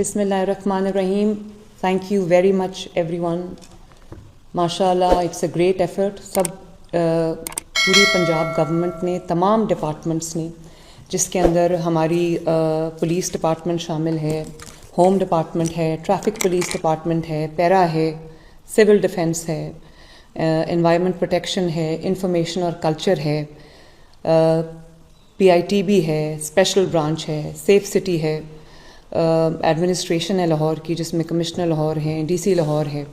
بسم اللہ الرحمن الرحیم. Thank you very much every one. ماشاء اللہ اٹس اے گریٹ ایفرٹ. پوری پنجاب گورنمنٹ نے, تمام ڈپارٹمنٹس نے, جس کے اندر ہماری پولیس ڈپارٹمنٹ شامل ہے, ہوم ڈپارٹمنٹ ہے, ٹریفک پولیس ڈپارٹمنٹ ہے, پیرا ہے, سول ڈیفنس ہے, انوائرمنٹ پروٹیکشن ہے, انفارمیشن اور کلچر ہے, PITB ہے, اسپیشل برانچ ہے, سیف سٹی ہے, ایڈمنسٹریشن ہے لاہور کی جس میں کمشنر لاہور ہیں, DC لاہور ہے,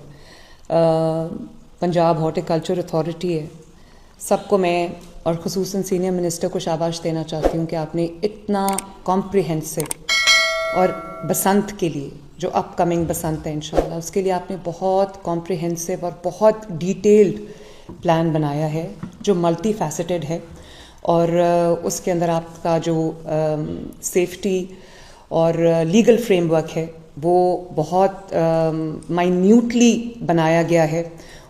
پنجاب ہارٹیکلچر اتھارٹی ہے. سب کو میں اور خصوصاً سینئر منسٹر کو شاباش دینا چاہتی ہوں کہ آپ نے اتنا کمپریہنسو اور بسنت کے لیے, جو اپ کمنگ بسنت ہے انشاءاللہ, اس کے لیے آپ نے بہت کمپریہنسو اور بہت ڈیٹیلڈ پلان بنایا ہے جو ملٹی فیسٹڈ ہے. اور اس کے اندر آپ کا جو سیفٹی اور لیگل فریم ورک ہے وہ بہت مائنیوٹلی بنایا گیا ہے.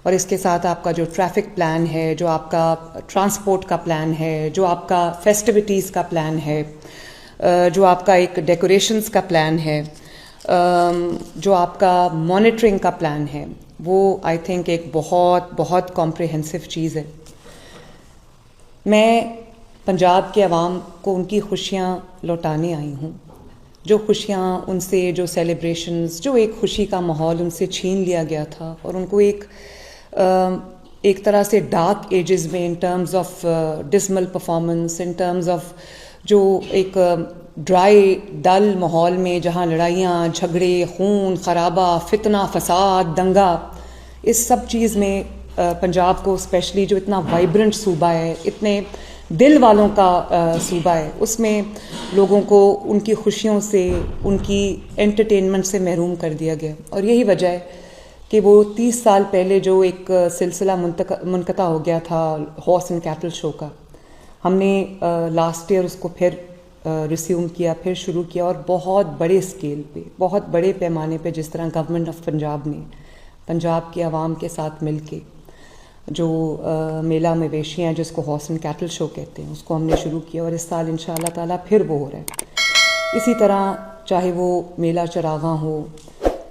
اور اس کے ساتھ آپ کا جو ٹریفک پلان ہے, جو آپ کا ٹرانسپورٹ کا پلان ہے, جو آپ کا فیسٹیوٹیز کا پلان ہے, جو آپ کا ایک ڈیکوریشنز کا پلان ہے, جو آپ کا مانیٹرنگ کا پلان ہے, وہ آئی تھنک ایک بہت بہت کمپریہنسو چیز ہے. میں پنجاب کے عوام کو ان کی خوشیاں لوٹانے آئی ہوں. جو خوشیاں ان سے, جو سیلیبریشنز, جو ایک خوشی کا ماحول ان سے چھین لیا گیا تھا اور ان کو ایک طرح سے ڈارک ایجز میں in terms of decimal performance, in terms of جو ایک ڈرائی ڈل ماحول میں جہاں لڑائیاں, جھگڑے, خون خرابہ, فتنہ, فساد, دنگا, اس سب چیز میں پنجاب کو اسپیشلی جو اتنا وائبرنٹ صوبہ ہے, اتنے دل والوں کا صوبہ ہے, اس میں لوگوں کو ان کی خوشیوں سے, ان کی انٹرٹینمنٹ سے محروم کر دیا گیا. اور یہی وجہ ہے کہ وہ 30 سال پہلے جو ایک سلسلہ منقطع ہو گیا تھا ہارس اینڈ کیٹل شو کا, ہم نے لاسٹ ایئر اس کو پھر ریسیوم کیا, پھر شروع کیا, اور بہت بڑے اسکیل پہ, بہت بڑے پیمانے پہ, جس طرح گورنمنٹ آف پنجاب نے پنجاب کے عوام کے ساتھ مل کے جو میلہ مویشی ہیں جس کو ہارس اینڈ کیٹل شو کہتے ہیں, اس کو ہم نے شروع کیا. اور اس سال ان شاء اللہ تعالیٰ پھر وہ ہو رہا ہے. اسی طرح چاہے وہ میلہ چراغاں ہو,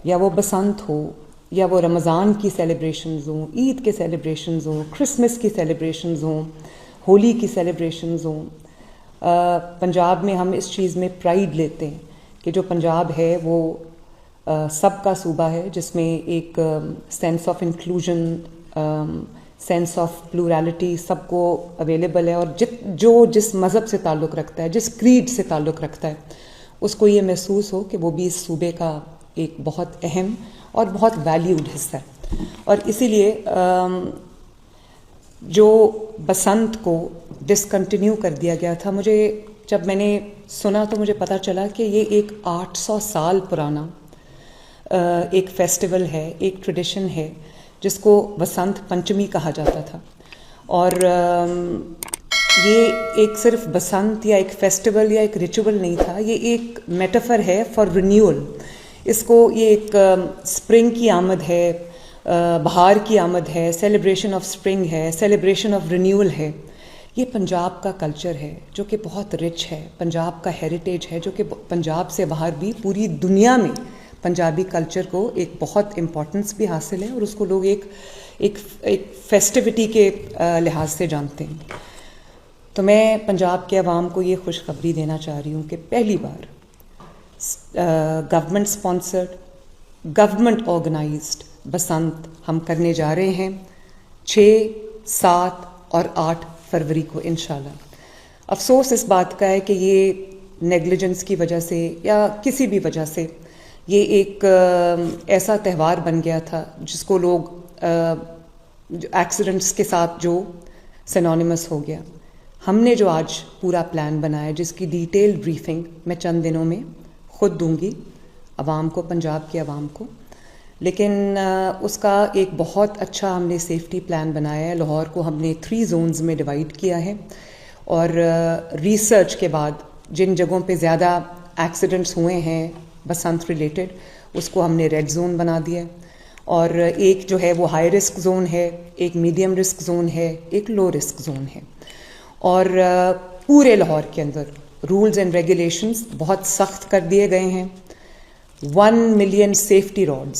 یا وہ بسنت ہو, یا وہ رمضان کی سیلیبریشنز ہوں, عید کے سیلیبریشنز ہوں, کرسمس کی سیلیبریشنز ہوں, ہولی کی سیلیبریشنز ہوں, پنجاب میں ہم اس چیز میں پرائیڈ لیتے ہیں کہ جو پنجاب ہے وہ سب کا صوبہ ہے, جس میں ایک sense of inclusion, sense of plurality سب کو اویلیبل ہے. اور جو جس مذہب سے تعلق رکھتا ہے, جس کریڈ سے تعلق رکھتا ہے, اس کو یہ محسوس ہو کہ وہ بھی اس صوبے کا ایک بہت اہم اور بہت ویلیوڈ حصہ ہے. اور اسی لیے جو بسنت کو ڈسکنٹینیو کر دیا گیا تھا, مجھے جب میں نے سنا تو مجھے پتہ چلا کہ یہ ایک 800 سال پرانا ایک فیسٹیول ہے, ایک ٹریڈیشن ہے جس کو بسنت پنچمی کہا جاتا تھا. اور یہ ایک صرف بسنت یا ایک فیسٹیول یا ایک ریچول نہیں تھا, یہ ایک میٹافر ہے فار رینیول. اس کو یہ ایک اسپرنگ کی آمد ہے, بہار کی آمد ہے, سیلیبریشن آف اسپرنگ ہے, سیلیبریشن آف رینیول ہے. یہ پنجاب کا کلچر ہے جو کہ بہت رچ ہے, پنجاب کا ہیریٹیج ہے جو کہ پنجاب سے باہر بھی پوری دنیا میں پنجابی کلچر کو ایک بہت امپورٹنس بھی حاصل ہے, اور اس کو لوگ ایک فیسٹیوٹی کے لحاظ سے جانتے ہیں. تو میں پنجاب کے عوام کو یہ خوشخبری دینا چاہ رہی ہوں کہ پہلی بار government sponsored, government organised Basant ہم کرنے جا رہے ہیں 6, 7 اور 8 فروری کو انشاءاللہ. افسوس اس بات کا ہے کہ یہ نیگلیجنس کی وجہ سے یا کسی بھی وجہ سے یہ ایک ایسا تہوار بن گیا تھا جس کو لوگ ایکسیڈنٹس کے ساتھ جو سینونیمس ہو گیا. ہم نے جو آج پورا پلان بنایا, جس کی ڈیٹیل بریفنگ میں چند دنوں میں خود دوں گی عوام کو, پنجاب کے عوام کو, لیکن اس کا ایک بہت اچھا ہم نے سیفٹی پلان بنایا ہے. لاہور کو ہم نے 3 زونز میں ڈیوائڈ کیا ہے, اور ریسرچ کے بعد جن جگہوں پہ زیادہ ایکسیڈنٹس ہوئے ہیں بسنت ریلیٹڈ, اس کو ہم نے ریڈ زون بنا دیا ہے. اور ایک جو ہے وہ ہائی رسک زون ہے, ایک میڈیم رسک زون ہے, ایک لو رسک زون ہے. اور پورے لاہور کے اندر رولز اینڈ ریگولیشنز بہت سخت کر دیے گئے ہیں. 1 million safety rods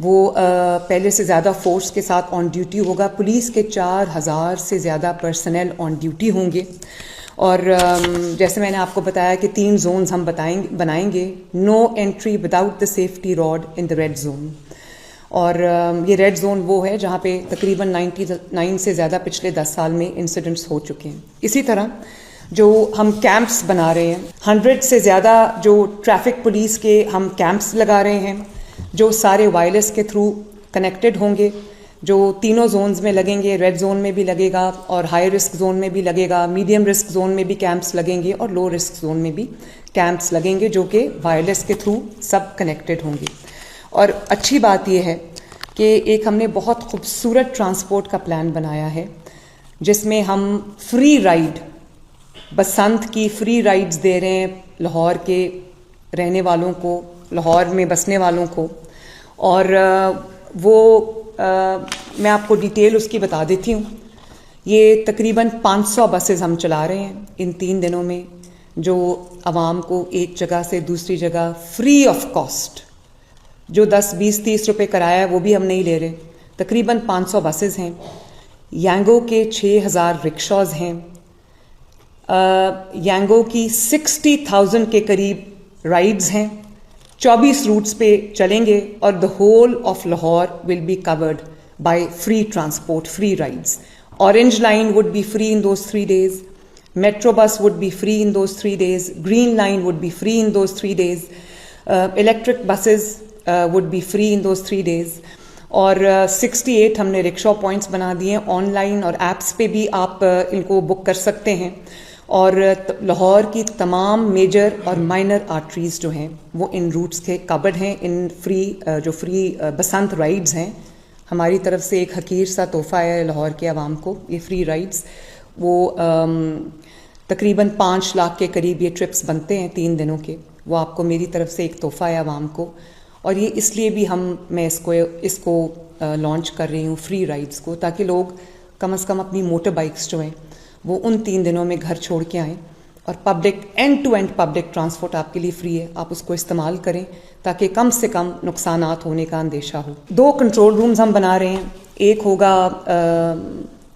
وہ پہلے سے زیادہ فورس کے ساتھ آن ڈیوٹی ہوگا. پولیس کے 4000 سے زیادہ پرسنل آن ڈیوٹی ہوں گے. اور جیسے میں نے آپ کو بتایا کہ 3 زونز ہم بنائیں گے. No entry without the safety rod in the red zone. اور یہ ریڈ زون وہ ہے جہاں پہ تقریباً 99 سے زیادہ پچھلے 10 سال میں انسیڈنٹس ہو چکے ہیں. اسی طرح جو ہم کیمپس بنا رہے ہیں, 100 سے زیادہ جو ٹریفک پولیس کے ہم کیمپس لگا رہے ہیں, جو سارے وائرلیس کے تھرو کنیکٹڈ ہوں گے, جو تینوں زونز میں لگیں گے. ریڈ زون میں بھی لگے گا اور ہائی رسک زون میں بھی لگے گا, میڈیم رسک زون میں بھی کیمپس لگیں گے اور لو رسک زون میں بھی کیمپس لگیں گے, جو کہ وائرلیس کے تھرو سب کنیکٹڈ ہوں گے. اور اچھی بات یہ ہے کہ ایک ہم نے بہت خوبصورت ٹرانسپورٹ کا پلان بنایا ہے جس میں ہم فری رائڈ, بسنت کی فری رائڈز دے رہے ہیں لاہور کے رہنے والوں کو, لاہور میں بسنے والوں کو. اور وہ میں آپ کو ڈیٹیل اس کی بتا دیتی ہوں. یہ تقریباً 500 بسز ہم چلا رہے ہیں ان 3 دنوں میں, جو عوام کو ایک جگہ سے دوسری جگہ فری آف کاسٹ, جو 10 20 30 روپے کرایہ ہے وہ بھی ہم نہیں لے رہے. تقریباً 500 بسز ہیں. یانگو کے 6000 رکشاز ہیں. یانگو کی 60,000 کے قریب رائڈز ہیں. 24 روٹس پہ چلیں گے اور the whole of Lahore will be covered by free transport, free rides. Orange line would be free in those 3 days. Metro bus would be free in those 3 days. Green line would be free in those 3 days. Electric buses would be free in those 3 days. اور 68 ہم نے رکشا points بنا دیے ہیں. On line اور apps پہ بھی آپ ان کو بک کر سکتے ہیں. اور لاہور کی تمام میجر اور مائنر آرٹریز جو ہیں وہ ان روٹس کے کورڈ ہیں. ان فری بسنت رائڈز ہیں. ہماری طرف سے ایک حقیر سا تحفہ ہے لاہور کے عوام کو. یہ فری رائڈز وہ تقریباً 5 لاکھ کے قریب یہ ٹرپس بنتے ہیں 3 دنوں کے. وہ آپ کو میری طرف سے ایک تحفہ ہے عوام کو. اور یہ اس لیے بھی میں اس کو لانچ کر رہی ہوں فری رائڈز کو, تاکہ لوگ کم از کم اپنی موٹر بائکس جو ہیں وہ ان 3 دنوں میں گھر چھوڑ کے آئیں. اور public end to end public transport آپ کے لیے فری ہے, آپ اس کو استعمال کریں تاکہ کم سے کم نقصانات ہونے کا اندیشہ ہو. 2 کنٹرول رومز ہم بنا رہے ہیں. ایک ہوگا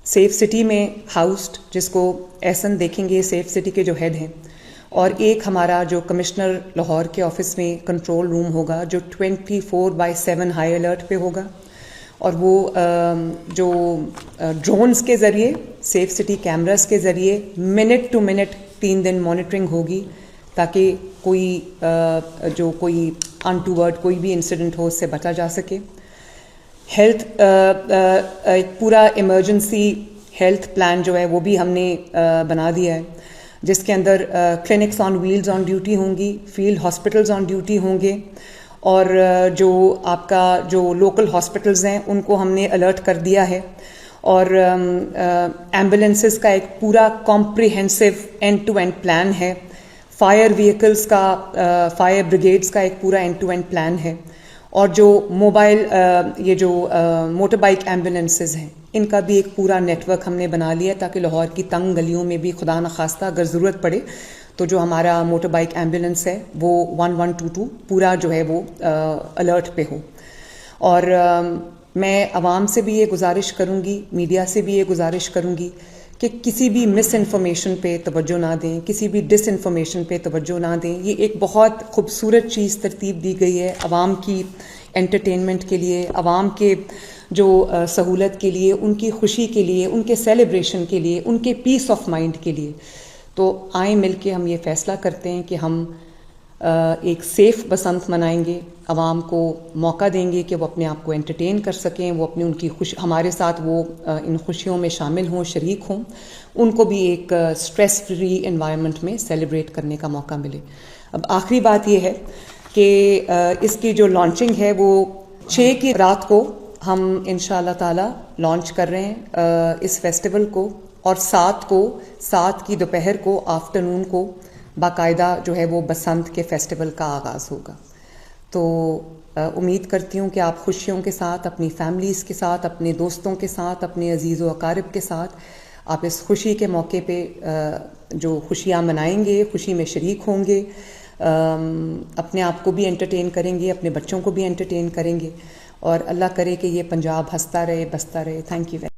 سیف سٹی میں ہاؤسڈ, جس کو احسن دیکھیں گے سیف سٹی کے جو ہیڈ ہیں. اور ایک ہمارا جو کمشنر لاہور کے آفس میں کنٹرول روم ہوگا جو 24/7 ہائی الرٹ پہ ہوگا. اور وہ جو ڈرونز کے ذریعے, سیف سٹی کیمراز کے ذریعے منٹ ٹو منٹ 3 دن مانیٹرنگ ہوگی, تاکہ کوئی انٹوورڈ کوئی بھی انسیڈنٹ ہو اس سے بچا جا سکے. ہیلتھ ایک پورا ایمرجنسی ہیلتھ پلان جو ہے وہ بھی ہم نے بنا دیا ہے, جس کے اندر clinics on wheels on duty ہوں گی, فیلڈ ہاسپٹلز آن ڈیوٹی ہوں گے. اور جو آپ کا جو لوکل ہاسپٹلز ہیں ان کو ہم نے الرٹ کر دیا ہے. اور ایمبولینسز کا ایک پورا comprehensive end to end plan ہے. فائر وہیکلز کا, فائر بریگیڈز کا ایک پورا اینڈ ٹو اینڈ پلان ہے. اور جو موبائل یہ جو موٹر بائک ایمبولینسز ہیں ان کا بھی ایک پورا نیٹ ورک ہم نے بنا لیا, تاکہ لاہور کی تنگ گلیوں میں بھی خدا نخواستہ اگر ضرورت پڑے تو جو ہمارا موٹر بائک ایمبولینس ہے وہ 1122 پورا جو ہے وہ الرٹ پہ ہو. اور میں عوام سے بھی یہ گزارش کروں گی, میڈیا سے بھی یہ گزارش کروں گی کہ کسی بھی مس انفارمیشن پہ توجہ نہ دیں, کسی بھی ڈس انفارمیشن پہ توجہ نہ دیں. یہ ایک بہت خوبصورت چیز ترتیب دی گئی ہے عوام کی انٹرٹینمنٹ کے لیے, عوام کے جو سہولت کے لیے, ان کی خوشی کے لیے, ان کے سیلیبریشن کے لیے, ان کے پیس آف مائنڈ کے لیے. تو آئیں مل کے ہم یہ فیصلہ کرتے ہیں کہ ہم ایک سیف بسنت منائیں گے, عوام کو موقع دیں گے کہ وہ اپنے آپ کو انٹرٹین کر سکیں, وہ اپنی ان کی ہمارے ساتھ وہ ان خوشیوں میں شامل ہوں, شریک ہوں, ان کو بھی ایک سٹریس فری انوائرمنٹ میں سیلیبریٹ کرنے کا موقع ملے. اب آخری بات یہ ہے کہ اس کی جو لانچنگ ہے وہ 6 کی رات کو ہم انشاءاللہ تعالی لانچ کر رہے ہیں اس فیسٹیول کو, اور 7 کی دوپہر کو آفٹرنون کو باقاعدہ جو ہے وہ بسنت کے فیسٹیول کا آغاز ہوگا. تو امید کرتی ہوں کہ آپ خوشیوں کے ساتھ, اپنی فیملیز کے ساتھ, اپنے دوستوں کے ساتھ, اپنے عزیز و اقارب کے ساتھ آپ اس خوشی کے موقع پہ جو خوشیاں منائیں گے, خوشی میں شریک ہوں گے, اپنے آپ کو بھی انٹرٹین کریں گے, اپنے بچوں کو بھی انٹرٹین کریں گے. اور اللہ کرے کہ یہ پنجاب ہنستا رہے بستا رہے. Thank you.